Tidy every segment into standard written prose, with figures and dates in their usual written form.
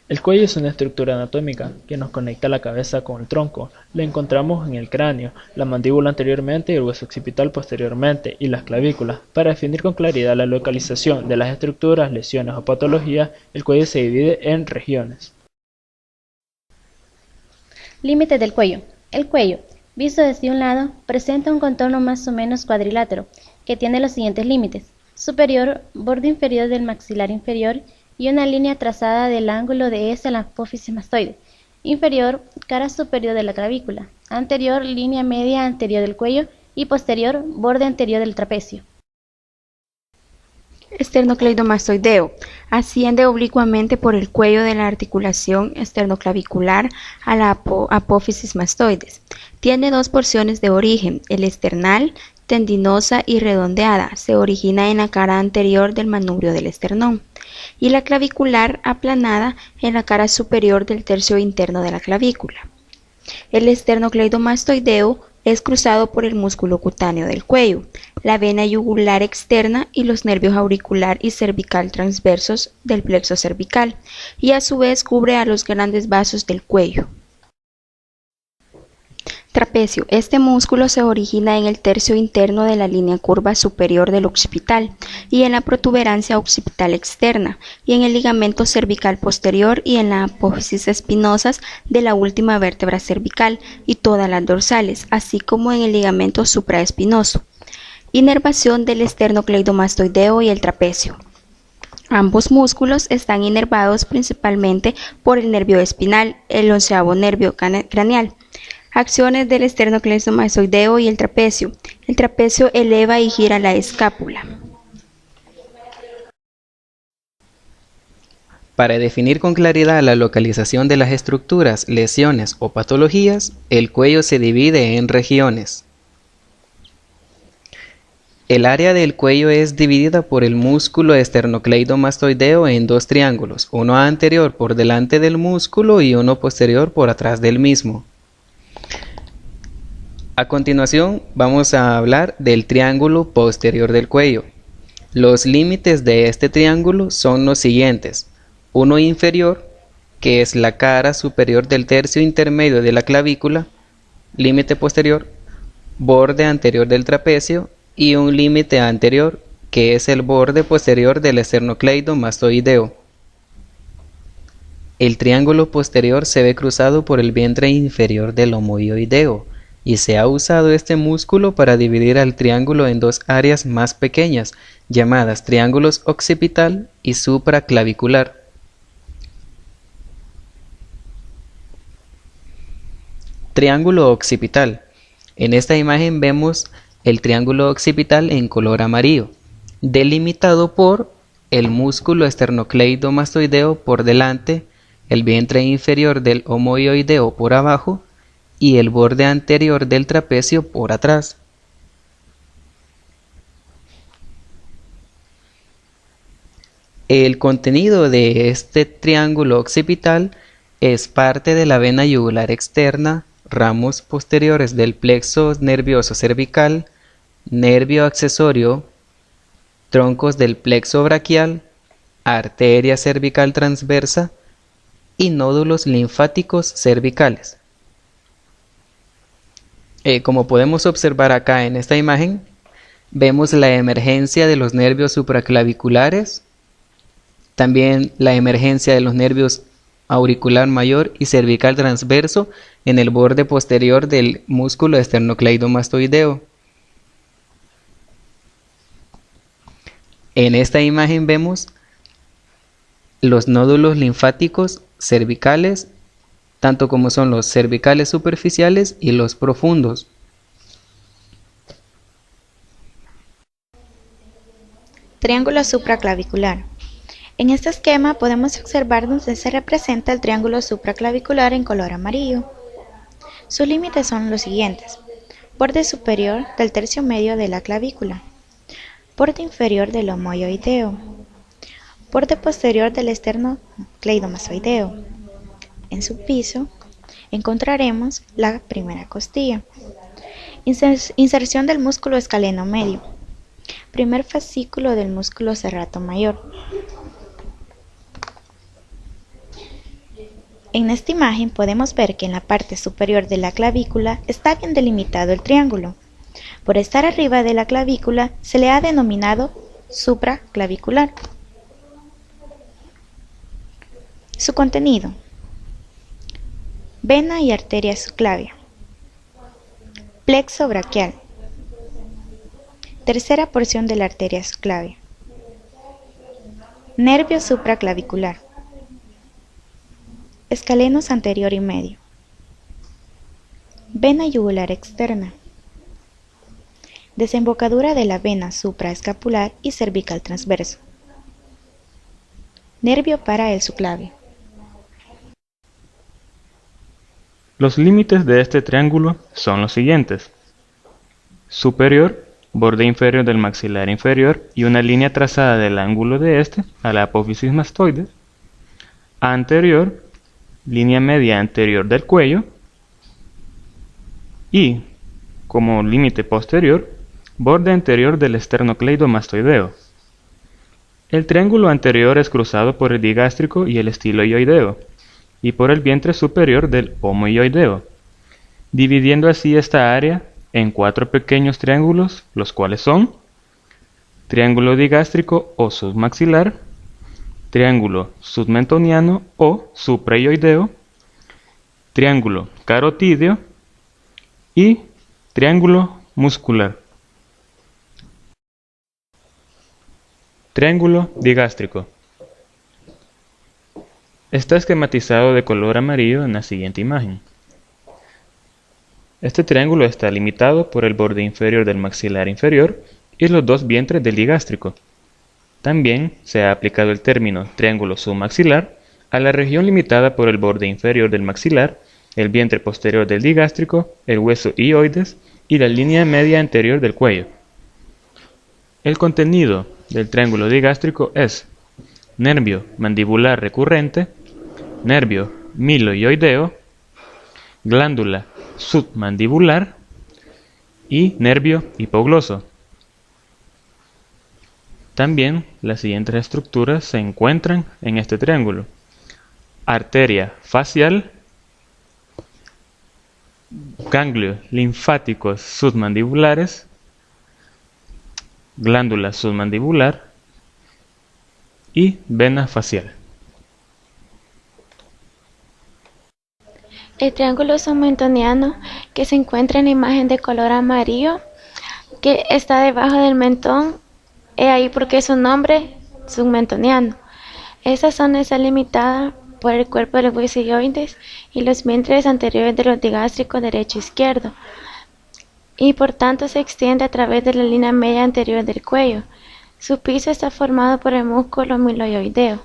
El cuello es una estructura anatómica que nos conecta la cabeza con el tronco. La encontramos en el cráneo, la mandíbula anteriormente y el hueso occipital posteriormente, y las clavículas. Para definir con claridad la localización de las estructuras, lesiones o patologías, el cuello se divide en regiones. Límites del cuello. El cuello, visto desde un lado, presenta un contorno más o menos cuadrilátero, que tiene los siguientes límites: superior, borde inferior del maxilar inferior y una línea trazada del ángulo de este a la apófisis mastoide; inferior, cara superior de la clavícula; anterior, línea media anterior del cuello; y posterior, borde anterior del trapecio. Esternocleidomastoideo. Asciende oblicuamente por el cuello de la articulación esternoclavicular a la apófisis mastoides. Tiene dos porciones de origen: el esternal, tendinosa y redondeada, se origina en la cara anterior del manubrio del esternón, y la clavicular, aplanada, en la cara superior del tercio interno de la clavícula. El esternocleidomastoideo es cruzado por el músculo cutáneo del cuello, la vena yugular externa y los nervios auricular y cervical transversos del plexo cervical, y a su vez cubre a los grandes vasos del cuello. Trapecio. Este músculo se origina en el tercio interno de la línea curva superior del occipital y en la protuberancia occipital externa, y en el ligamento cervical posterior y en la apófisis espinosas de la última vértebra cervical y todas las dorsales, así como en el ligamento supraespinoso. Inervación del esternocleidomastoideo y el trapecio. Ambos músculos están inervados principalmente por el nervio espinal, el onceavo nervio craneal. Acciones del esternocleidomastoideo y el trapecio. El trapecio eleva y gira la escápula. Para definir con claridad la localización de las estructuras, lesiones o patologías, el cuello se divide en regiones. El área del cuello es dividida por el músculo esternocleidomastoideo en dos triángulos, uno anterior por delante del músculo y uno posterior por atrás del mismo. A continuación vamos a hablar del triángulo posterior del cuello. Los límites de este triángulo son los siguientes: uno inferior, que es la cara superior del tercio intermedio de la clavícula; límite posterior, borde anterior del trapecio; y un límite anterior, que es el borde posterior del esternocleidomastoideo. El triángulo posterior se ve cruzado por el vientre inferior del homoioideo, y se ha usado este músculo para dividir al triángulo en dos áreas más pequeñas, llamadas triángulos occipital y supraclavicular. Triángulo occipital. En esta imagen vemos el triángulo occipital en color amarillo, delimitado por el músculo esternocleidomastoideo por delante, el vientre inferior del homoioideo por abajo y el borde anterior del trapecio por atrás. El contenido de este triángulo occipital es parte de la vena yugular externa, ramos posteriores del plexo nervioso cervical, nervio accesorio, troncos del plexo braquial, arteria cervical transversa y nódulos linfáticos cervicales. Como podemos observar acá en esta imagen, vemos la emergencia de los nervios supraclaviculares, también la emergencia de los nervios auricular mayor y cervical transverso en el borde posterior del músculo esternocleidomastoideo. En esta imagen vemos los nódulos linfáticos cervicales, tanto como son los cervicales superficiales y los profundos. Triángulo supraclavicular. En este esquema podemos observar donde se representa el triángulo supraclavicular en color amarillo. Sus límites son los siguientes: borde superior del tercio medio de la clavícula, borde inferior del homoioideo, borde posterior del esternocleidomastoideo. En su piso encontraremos la primera costilla. Inserción del músculo escaleno medio. Primer fascículo del músculo serrato mayor. En esta imagen podemos ver que en la parte superior de la clavícula está bien delimitado el triángulo. Por estar arriba de la clavícula se le ha denominado supraclavicular. Su contenido: vena y arteria subclavia, plexo braquial, tercera porción de la arteria subclavia, nervio supraclavicular, escalenos anterior y medio, vena yugular externa, desembocadura de la vena supraescapular y cervical transverso, nervio para el subclavio. Los límites de este triángulo son los siguientes: superior, borde inferior del maxilar inferior y una línea trazada del ángulo de este a la apófisis mastoides; anterior, línea media anterior del cuello; y, como límite posterior, borde anterior del esternocleidomastoideo. El triángulo anterior es cruzado por el digástrico y el estiloioideo, y por el vientre superior del homoioideo, dividiendo así esta área en 4 pequeños triángulos, los cuales son: triángulo digástrico o submaxilar, triángulo submentoniano o supraioideo, triángulo carotídeo y triángulo muscular. Triángulo digástrico. Está esquematizado de color amarillo en la siguiente imagen. Este triángulo está limitado por el borde inferior del maxilar inferior y los 2 vientres del digástrico. También se ha aplicado el término triángulo submaxilar a la región limitada por el borde inferior del maxilar, el vientre posterior del digástrico, el hueso hioides y la línea media anterior del cuello. El contenido del triángulo digástrico es nervio mandibular recurrente, nervio miloioideo, glándula submandibular y nervio hipogloso. También las siguientes estructuras se encuentran en este triángulo: arteria facial, ganglios linfáticos submandibulares, glándula submandibular y vena facial. El triángulo submentoniano, que se encuentra en la imagen de color amarillo, que está debajo del mentón, es ahí porque su nombre submentoniano. Esta zona está limitada por el cuerpo de los huesos hioides y los vientres anteriores de los digástricos derecho e izquierdo, y por tanto se extiende a través de la línea media anterior del cuello. Su piso está formado por el músculo miloioideo.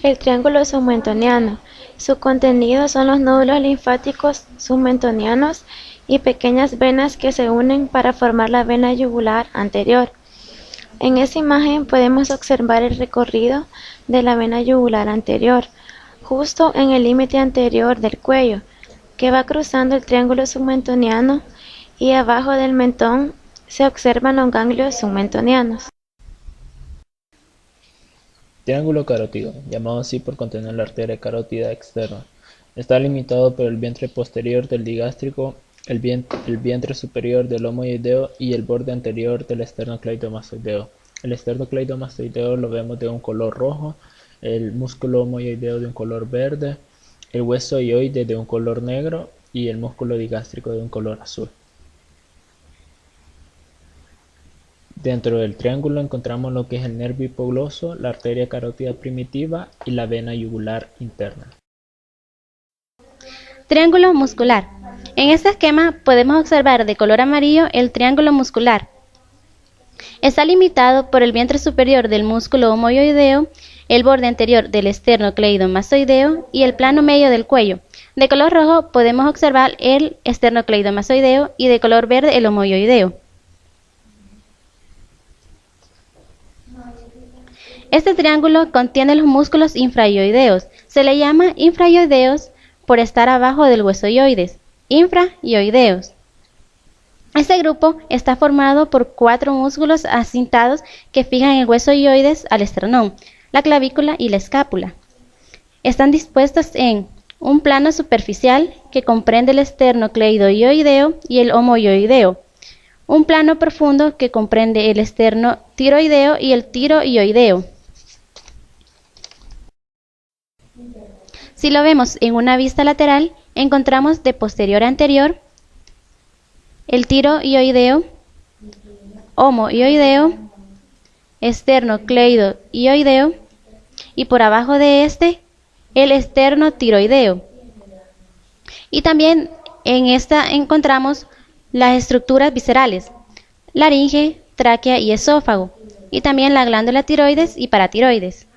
El triángulo submentoniano. Su contenido son los nódulos linfáticos submentonianos y pequeñas venas que se unen para formar la vena yugular anterior. En esta imagen podemos observar el recorrido de la vena yugular anterior, justo en el límite anterior del cuello, que va cruzando el triángulo submentoniano, y abajo del mentón se observan los ganglios submentonianos. Triángulo carótido, llamado así por contener la arteria carótida externa. Está limitado por el vientre posterior del digástrico, el vientre superior del homoioideo y el borde anterior del esternocleidomastoideo. El esternocleidomastoideo lo vemos de un color rojo, el músculo homoioideo de un color verde, el hueso hioide de un color negro y el músculo digástrico de un color azul. Dentro del triángulo encontramos lo que es el nervio hipogloso, la arteria carótida primitiva y la vena yugular interna. Triángulo muscular. En este esquema podemos observar de color amarillo el triángulo muscular. Está limitado por el vientre superior del músculo homoioideo, el borde anterior del esternocleidomastoideo y el plano medio del cuello. De color rojo podemos observar el esternocleidomastoideo y de color verde el homoioideo. Este triángulo contiene los músculos infraioideos. Se le llama infraioideos por estar abajo del hueso hioides, infraioideos. Este grupo está formado por 4 músculos acintados que fijan el hueso hioides al esternón, la clavícula y la escápula. Están dispuestas en un plano superficial que comprende el esternocleidoioideo y el homoioideo, un plano profundo que comprende el esternotiroideo y el tiroioideo. Si lo vemos en una vista lateral, encontramos de posterior a anterior el tiroioideo, homoioideo, esternocleidoioideo y por abajo de este el esternotiroideo. Y también en esta encontramos las estructuras viscerales, laringe, tráquea y esófago, y también la glándula tiroides y paratiroides.